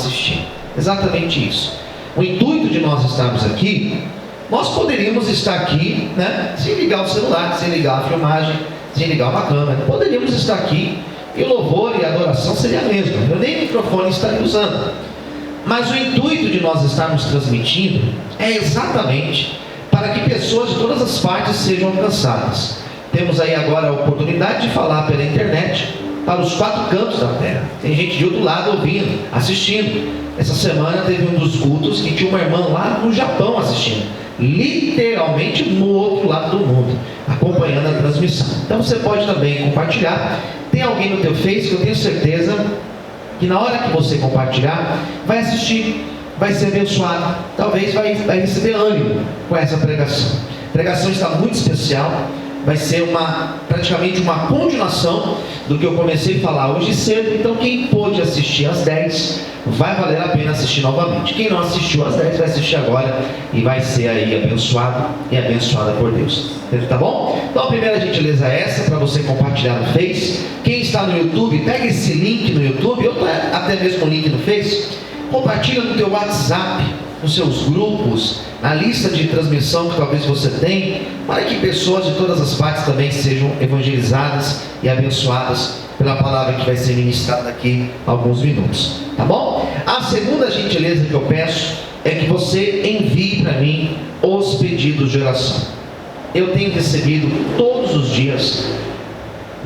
assistindo. Exatamente isso. O intuito de nós estarmos aqui, nós poderíamos estar aqui, né, sem ligar o celular, sem ligar a filmagem, sem ligar uma câmera. Poderíamos estar aqui e o louvor e a adoração seria a mesma. Eu nem microfone estaria usando. Mas o intuito de nós estarmos transmitindo é exatamente para que pessoas de todas as partes sejam alcançadas. Temos aí agora a oportunidade de falar pela internet para os 4 cantos da terra. Tem gente de outro lado ouvindo, assistindo. Essa semana teve um dos cultos que tinha uma irmã lá no Japão assistindo, literalmente no outro lado do mundo, acompanhando a transmissão. Então você pode também compartilhar. Tem alguém no teu Face que eu tenho certeza que na hora que você compartilhar, vai assistir, vai ser abençoado, talvez vai receber ânimo com essa pregação. A pregação está muito especial, vai ser praticamente uma continuação do que eu comecei a falar hoje cedo. Então quem pôde assistir às 10, vai valer a pena assistir novamente. Quem não assistiu às 10, vai assistir agora e vai ser aí abençoado e abençoada por Deus. Tá bom? Então a primeira gentileza é essa, para você compartilhar no Face. Quem está no YouTube, pega esse link no YouTube, ou até mesmo o link no Face, compartilha no teu WhatsApp, nos seus grupos, na lista de transmissão que talvez você tenha, para que pessoas de todas as partes também sejam evangelizadas e abençoadas pela palavra que vai ser ministrada daqui a alguns minutos, tá bom? A segunda gentileza que eu peço é que você envie para mim os pedidos de oração. Eu tenho recebido todos os dias,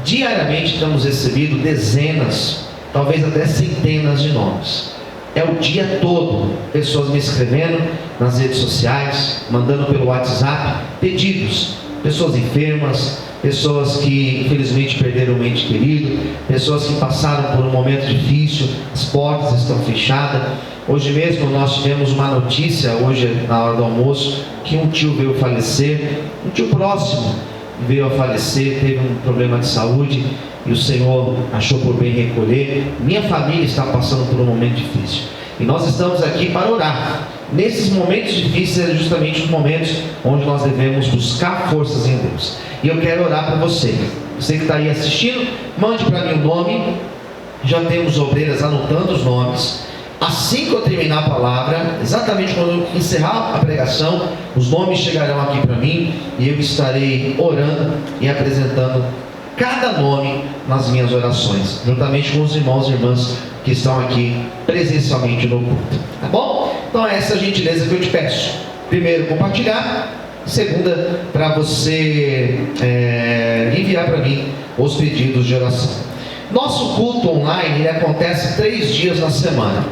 diariamente temos recebido dezenas, talvez até centenas de nomes. É o dia todo, pessoas me escrevendo nas redes sociais, mandando pelo WhatsApp pedidos, pessoas enfermas, pessoas que infelizmente perderam um ente querido, pessoas que passaram por um momento difícil, as portas estão fechadas. Hoje mesmo nós tivemos uma notícia, hoje na hora do almoço, que um tio veio falecer, um tio próximo veio a falecer, teve um problema de saúde e o Senhor achou por bem recolher. Minha família está passando por um momento difícil e nós estamos aqui para orar. Nesses momentos difíceis é justamente os momentos onde nós devemos buscar forças em Deus. E eu quero orar por você. Você que está aí assistindo, mande para mim o nome. Já temos obreiras anotando os nomes. Assim que eu terminar a palavra, exatamente quando eu encerrar a pregação, os nomes chegarão aqui para mim e eu estarei orando e apresentando cada nome nas minhas orações, juntamente com os irmãos e irmãs que estão aqui presencialmente no culto, tá bom? Então é essa gentileza que eu te peço. Primeiro, compartilhar. Segunda, para você enviar para mim os pedidos de oração. Nosso culto online, ele acontece 3 dias na semana.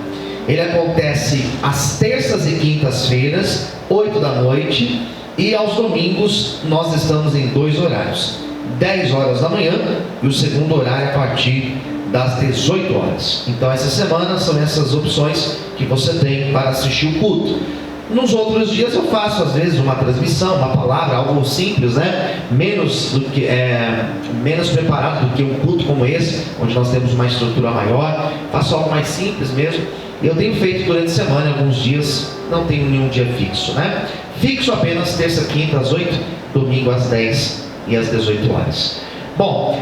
Ele acontece às terças e quintas-feiras, 8 da noite, e aos domingos nós estamos em 2 horários, 10 horas da manhã e o segundo horário a partir das 18 horas. Então essa semana são essas opções que você tem para assistir o culto. Nos outros dias eu faço às vezes uma transmissão, uma palavra, algo simples, né? Menos preparado do que um culto como esse, onde nós temos uma estrutura maior. Faço algo mais simples mesmo. Eu tenho feito durante a semana, alguns dias, não tenho nenhum dia fixo, né? Fixo apenas terça, quinta às 8, domingo às 10 e às 18 horas. Bom,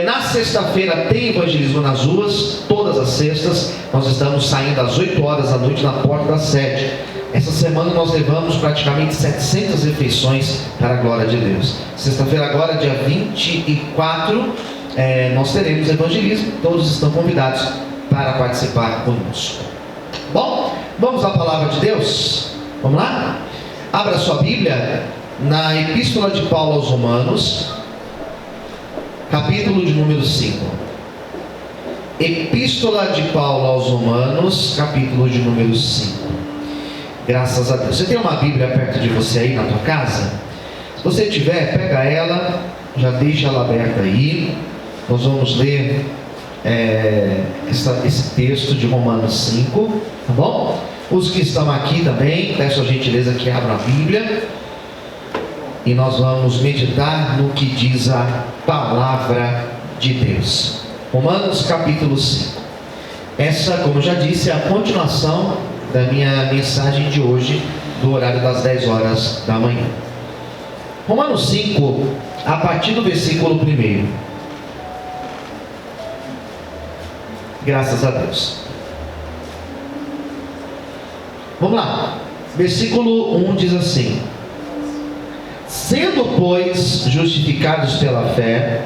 na sexta-feira tem evangelismo nas ruas, todas as sextas. Nós estamos saindo às 8 horas da noite na porta da sede. Essa semana nós levamos praticamente 700 refeições para a glória de Deus. Sexta-feira agora, dia 24, nós teremos evangelismo. Todos estão convidados para participar conosco. Bom, vamos à palavra de Deus? Vamos lá? Abra sua Bíblia na Epístola de Paulo aos Romanos, capítulo de número 5. Epístola de Paulo aos Romanos, capítulo de número 5. Graças a Deus. Você tem uma Bíblia perto de você aí na tua casa? Se você tiver, pega ela, já deixa ela aberta aí. Nós vamos ler esse texto de Romanos 5, tá bom? Os que estão aqui também, peço a gentileza que abram a Bíblia e nós vamos meditar no que diz a palavra de Deus. Romanos capítulo 5. Essa, como eu já disse, é a continuação da minha mensagem de hoje, do horário das 10 horas da manhã. Romanos 5, a partir do versículo 1. Graças a Deus. Vamos lá. Versículo 1 diz assim: sendo, pois, justificados pela fé,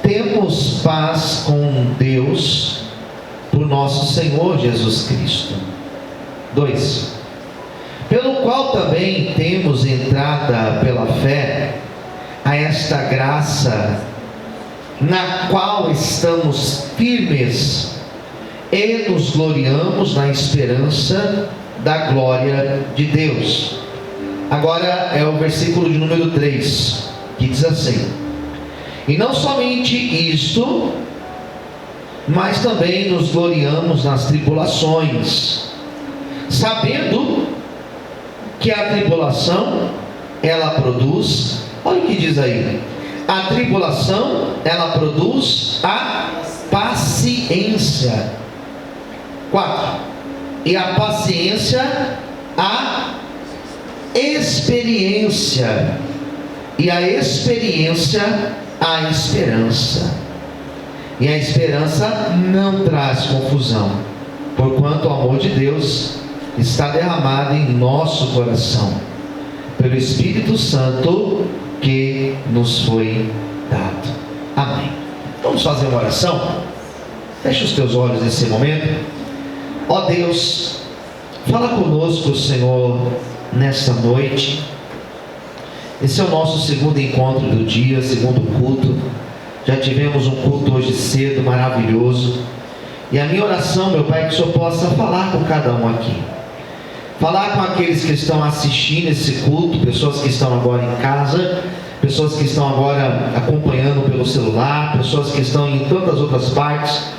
temos paz com Deus por nosso Senhor Jesus Cristo. 2. Pelo qual também temos entrada pela fé a esta graça, na qual estamos firmes e nos gloriamos na esperança da glória de Deus. Agora é o versículo de número 3, que diz assim: e não somente isto, mas também nos gloriamos nas tribulações, sabendo que a tribulação, ela produz, olha o que diz aí, a tribulação, ela produz a paciência. 4. E a paciência, a experiência. E a experiência, a esperança. E a esperança não traz confusão, porquanto o amor de Deus está derramado em nosso coração, pelo Espírito Santo que nos foi dado. Amém. Vamos fazer uma oração? Feche os teus olhos nesse momento. Ó Deus, fala conosco, Senhor, nesta noite. Esse é o nosso segundo encontro do dia, segundo culto. Já tivemos um culto hoje cedo, maravilhoso. E a minha oração, meu Pai, é que o Senhor possa falar com cada um aqui. Falar com aqueles que estão assistindo esse culto, pessoas que estão agora em casa, pessoas que estão agora acompanhando pelo celular, pessoas que estão em tantas outras partes,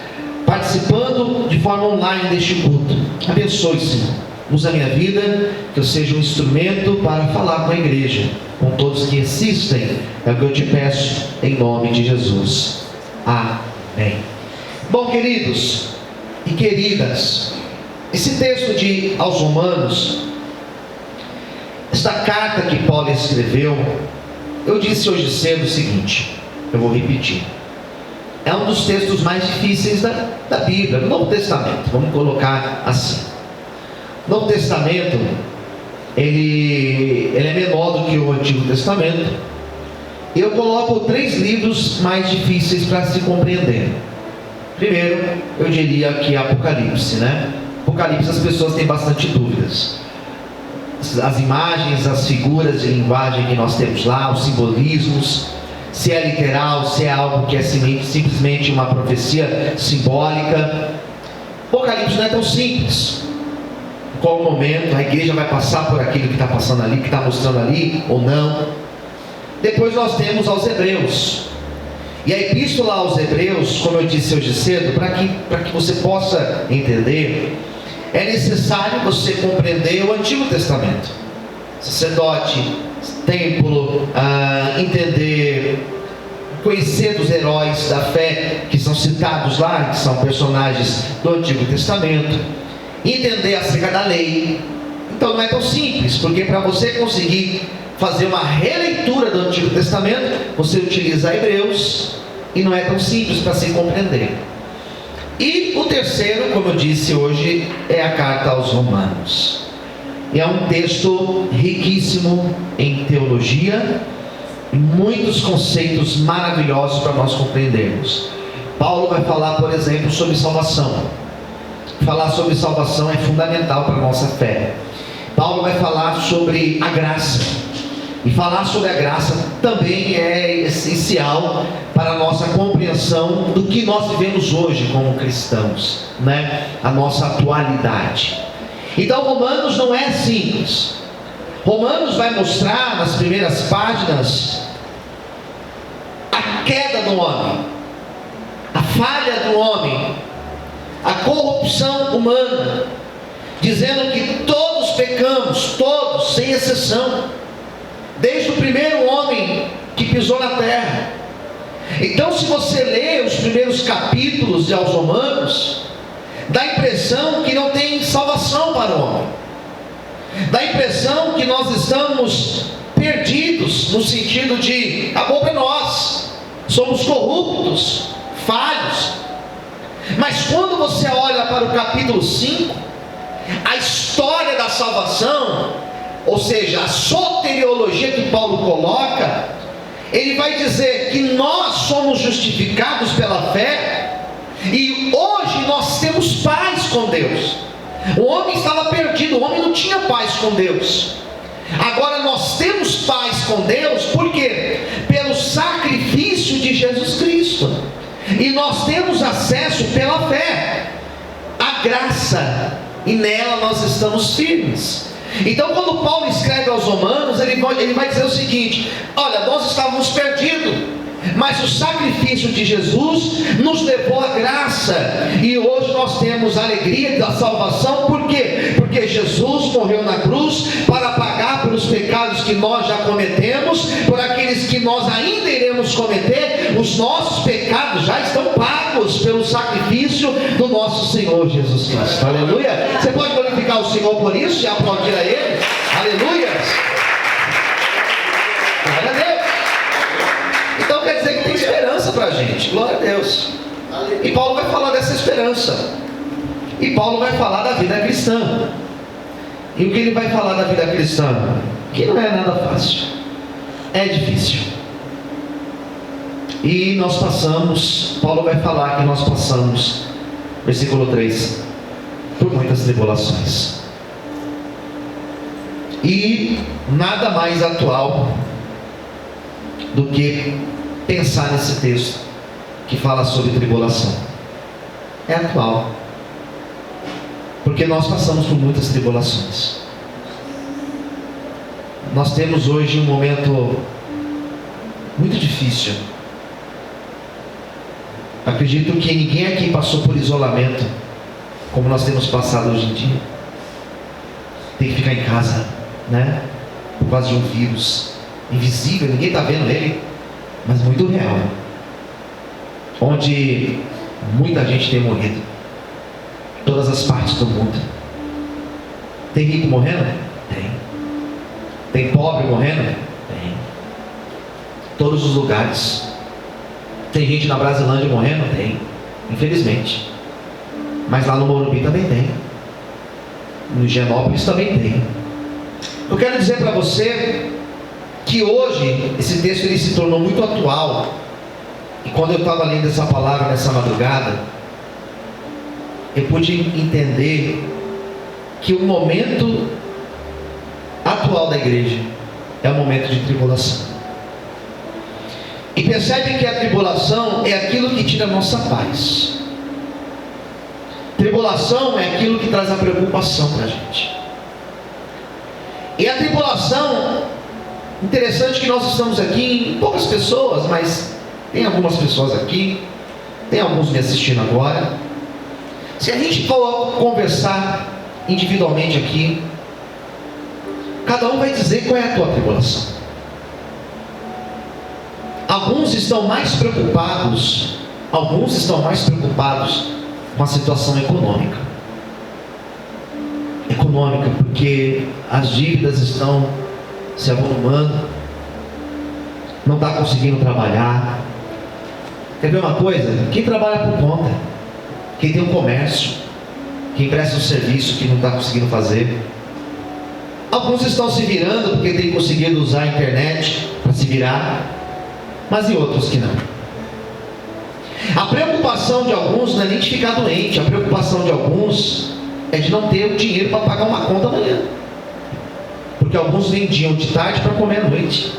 participando de forma online deste culto. Abençoe, Senhor. Usa a minha vida, que eu seja um instrumento para falar com a igreja, com todos que assistem. É o que eu te peço, em nome de Jesus. Amém. Bom, queridos e queridas, esse texto aos Romanos, esta carta que Paulo escreveu, eu disse hoje cedo o seguinte, eu vou repetir. É um dos textos mais difíceis da Bíblia, do Novo Testamento, vamos colocar assim. O Novo Testamento, ele é menor do que o Antigo Testamento. Eu coloco 3 livros mais difíceis para se compreender. Primeiro, eu diria que é Apocalipse, né? Apocalipse, as pessoas têm bastante dúvidas. As imagens, as figuras de linguagem que nós temos lá, os simbolismos, se é literal, se é algo que é simplesmente uma profecia simbólica. Apocalipse não é tão simples. Em qual momento a igreja vai passar por aquilo que está passando ali, que está mostrando ali, ou não. Depois nós temos aos Hebreus. E a epístola aos Hebreus, como eu disse hoje cedo, para que você possa entender, é necessário você compreender o Antigo Testamento. Sacerdote, templo, entender, conhecer dos heróis da fé que são citados lá, que são personagens do Antigo Testamento, entender acerca da lei. Então não é tão simples, porque para você conseguir fazer uma releitura do Antigo Testamento, você utiliza Hebreus, e não é tão simples para se compreender. E o terceiro, como eu disse hoje, é a carta aos Romanos. E é um texto riquíssimo em teologia, e muitos conceitos maravilhosos para nós compreendermos. Paulo vai falar, por exemplo, sobre salvação. Falar sobre salvação é fundamental para a nossa fé. Paulo vai falar sobre a graça. E falar sobre a graça também é essencial para a nossa compreensão do que nós vivemos hoje como cristãos, né? A nossa atualidade. Então Romanos não é simples. Romanos vai mostrar nas primeiras páginas a queda do homem, a falha do homem, a corrupção humana, dizendo que todos pecamos, todos, sem exceção, desde o primeiro homem que pisou na terra. Então, se você lê os primeiros capítulos de aos Romanos, dá a impressão que não tem salvação para o homem, dá a impressão que nós estamos perdidos, no sentido de acabou para nós, somos corruptos, falhos. Mas quando você olha para o capítulo 5, a história da salvação, ou seja, a soteriologia que Paulo coloca, ele vai dizer que nós somos justificados pela fé, e hoje nós temos paz com Deus. O homem estava perdido, o homem não tinha paz com Deus. Agora nós temos paz com Deus, por quê? Pelo sacrifício de Jesus Cristo. E nós temos acesso pela fé à graça, e nela nós estamos firmes. Então, quando Paulo escreve aos Romanos, ele vai dizer o seguinte: olha, nós estávamos perdidos, mas o sacrifício de Jesus nos levou à graça, e hoje nós temos a alegria da salvação. Por quê? Porque Jesus morreu na cruz para pagar pelos pecados que nós já cometemos, por aqueles que nós ainda iremos cometer. Os nossos pecados já estão pagos pelo sacrifício do nosso Senhor Jesus Cristo. Aleluia! Você pode glorificar o Senhor por isso e aplaudir a Ele. Aleluia! Glória a Deus! Então quer dizer que tem esperança para a gente. Glória a Deus. E Paulo vai falar dessa esperança. E Paulo vai falar da vida cristã. E o que ele vai falar da vida cristã? Que não é nada fácil. É difícil. E nós passamos, Paulo vai falar que nós passamos, versículo 3, por muitas tribulações. E nada mais atual do que pensar nesse texto que fala sobre tribulação. É atual, porque nós passamos por muitas tribulações. Nós temos hoje um momento muito difícil. Acredito que ninguém aqui passou por isolamento como nós temos passado hoje em dia. Tem que ficar em casa, né? Por causa de um vírus invisível, ninguém está vendo ele, mas muito real, onde muita gente tem morrido, todas as partes do mundo. Tem rico morrendo? Tem pobre morrendo? Tem. Todos os lugares. Tem gente na Brasilândia morrendo? Tem, infelizmente. Mas lá no Morumbi também tem, no Higienópolis também tem. Eu quero dizer para você que hoje esse texto ele se tornou muito atual. E quando eu estava lendo essa palavra nessa madrugada, eu pude entender que o momento atual da igreja é o momento de tribulação. E percebe que a tribulação é aquilo que tira a nossa paz. Tribulação é aquilo que traz a preocupação para a gente. E a tribulação, interessante que nós estamos aqui, poucas pessoas, mas tem algumas pessoas aqui, tem alguns me assistindo agora. Se a gente for conversar individualmente aqui, cada um vai dizer qual é a tua tribulação. Alguns estão mais preocupados com a situação econômica, porque as dívidas estão se avolumando, não está conseguindo trabalhar. Quer ver uma coisa? Quem trabalha por conta, quem tem um comércio, quem presta um serviço que não está conseguindo fazer. Alguns estão se virando porque têm conseguido usar a internet para se virar, mas e outros que não. A preocupação de alguns não é nem de ficar doente, a preocupação de alguns é de não ter o dinheiro para pagar uma conta amanhã, porque alguns vendiam de tarde para comer à noite.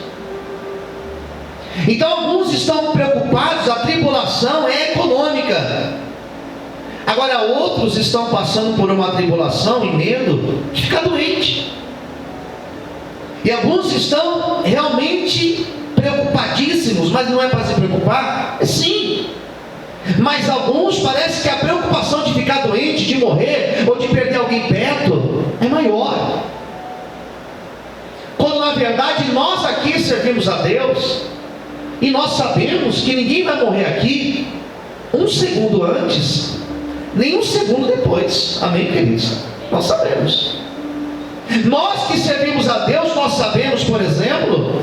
Então alguns estão preocupados, a tribulação é econômica. Agora outros estão passando por uma tribulação e medo de ficar doente. E alguns estão realmente preocupadíssimos, mas não é para se preocupar? Sim. Mas alguns parece que a preocupação de ficar doente, de morrer, ou de perder alguém perto, é maior. Quando na verdade nós aqui servimos a Deus, e nós sabemos que ninguém vai morrer aqui um segundo antes, nem um segundo depois. Amém, queridos? Nós sabemos. Nós que servimos a Deus, nós sabemos, por exemplo,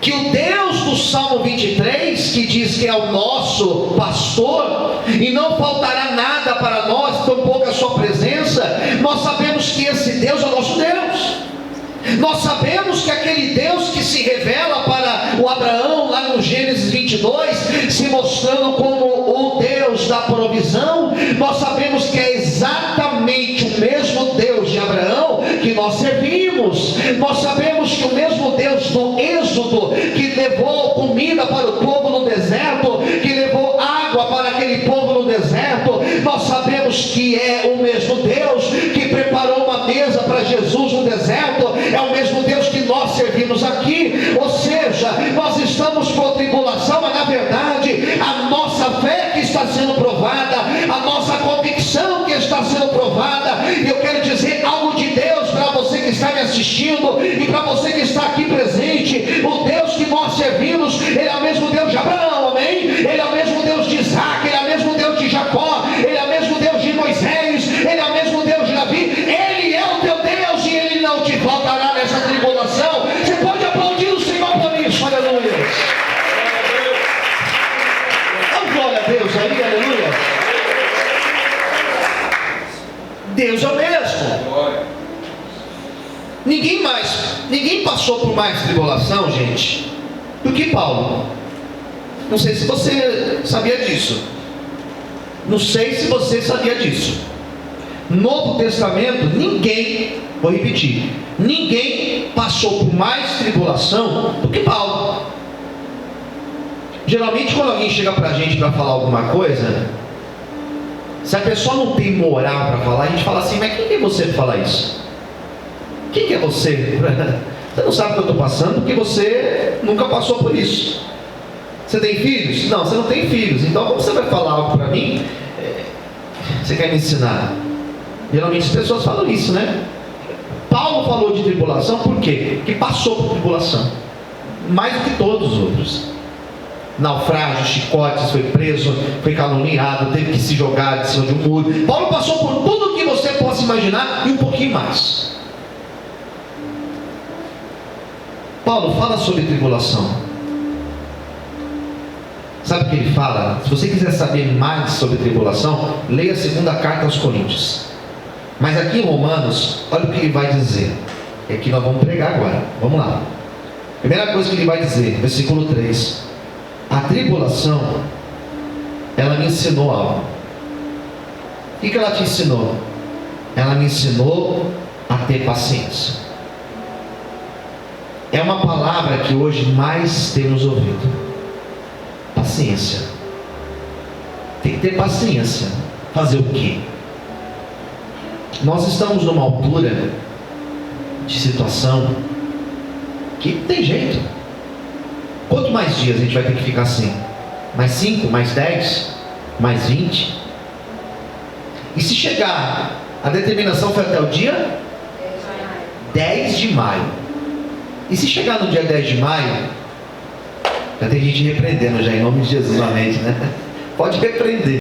que o Deus do Salmo 23, que diz que é o nosso pastor, e não faltará nada para nós, tampouco a sua presença, Nós sabemos que esse Deus é o nosso Deus. Nós sabemos que aquele Deus que se revela para o Abraão lá no Gênesis 22, se mostrando como o Deus da provisão, nós sabemos que é exatamente o mesmo Deus de Abraão que nós servimos. Nós sabemos que o mesmo Deus do Êxodo, que levou comida para o povo no deserto, que levou água para aquele povo no deserto, nós sabemos que é o mesmo Deus que preparou uma mesa para Jesus no deserto, é o mesmo Deus que nós servimos aqui. Ou seja, nós estamos com tribulação, mas na verdade a nossa fé que está sendo provada, a nossa convicção que está sendo provada. E eu quero dizer algo de Deus para você que está me assistindo e para você que está aqui presente. O Deus que nós servimos, Ele é o mesmo Deus de Abraão, amém? Ele é o mesmo Deus de Isaac, Ele é o mesmo Deus de Jacó, Ele é o mesmo Deus de Moisés, Ele é o mesmo Deus de Davi. Ele é o teu Deus e Ele não te faltará nessa tribulação. Você pode aplaudir o Senhor por isso, aleluia. Dá glória a Deus aí, aleluia. Deus é o mesmo. Ninguém passou por mais tribulação, gente, do que Paulo. Não sei se você sabia disso. Não sei se você sabia disso. Novo Testamento, ninguém, vou repetir, ninguém passou por mais tribulação do que Paulo. Geralmente quando alguém chega pra gente para falar alguma coisa, se a pessoa não tem moral para falar, a gente fala assim: mas quem é você para falar isso? Quem que é você? Você não sabe o que eu estou passando porque você nunca passou por isso. Você tem filhos? Não, você não tem filhos. Então como você vai falar algo para mim? Você quer me ensinar? Geralmente as pessoas falam isso, né? Paulo falou de tribulação por quê? Porque passou por tribulação, mais do que todos os outros. Naufrágio, chicotes, foi preso, foi caluniado, teve que se jogar de cima de um muro. Paulo passou por tudo o que você possa imaginar e um pouquinho mais. Paulo fala sobre tribulação. Sabe o que ele fala? Se você quiser saber mais sobre tribulação, leia a segunda carta aos Coríntios. Mas aqui em Romanos, olha o que ele vai dizer. É que nós vamos pregar agora. Vamos lá. Primeira coisa que ele vai dizer, versículo 3. A tribulação, ela me ensinou algo. O que ela te ensinou? Ela me ensinou a ter paciência. É uma palavra que hoje mais temos ouvido. Paciência. Tem que ter paciência. Fazer o quê? Nós estamos numa altura de situação que não tem jeito. Quanto mais dias a gente vai ter que ficar assim? Mais 5, mais 10, mais 20? E se chegar, a determinação foi até o dia 10 de maio. E se chegar no dia 10 de maio, já tem gente repreendendo já, em nome de Jesus, amém, né? Pode repreender.